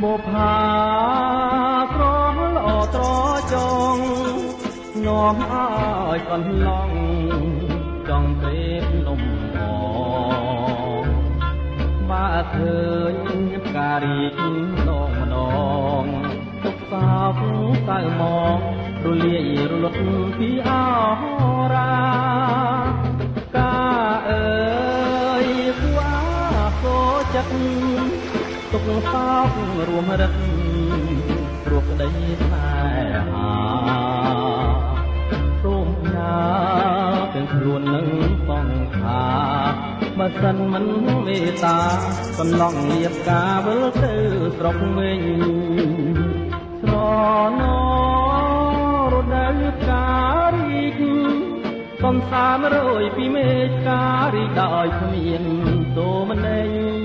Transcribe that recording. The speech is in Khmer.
បុផាស្រស់ល្អត្រចង់នាំឲ្យកន្លងចង់ព្រេបនំអបើឃើញផ្ការីកម្ដងទុកសោកសៅមករលាយរលត់ពីអរាកាអើយគួសូចិត្តទុកសោករួមរឹកព្រោះក្តីស្នេហាសូមញ៉ាទាំងខ្លួននឹងសង្ខារបើសិនមិនមេត្តាកន្លងលៀបការវិលទៅស្រុកវិញស្រណរដូវផ្ការីកសំសាមរយពីមេឃការរីកដោយគ្មានទោមន័យ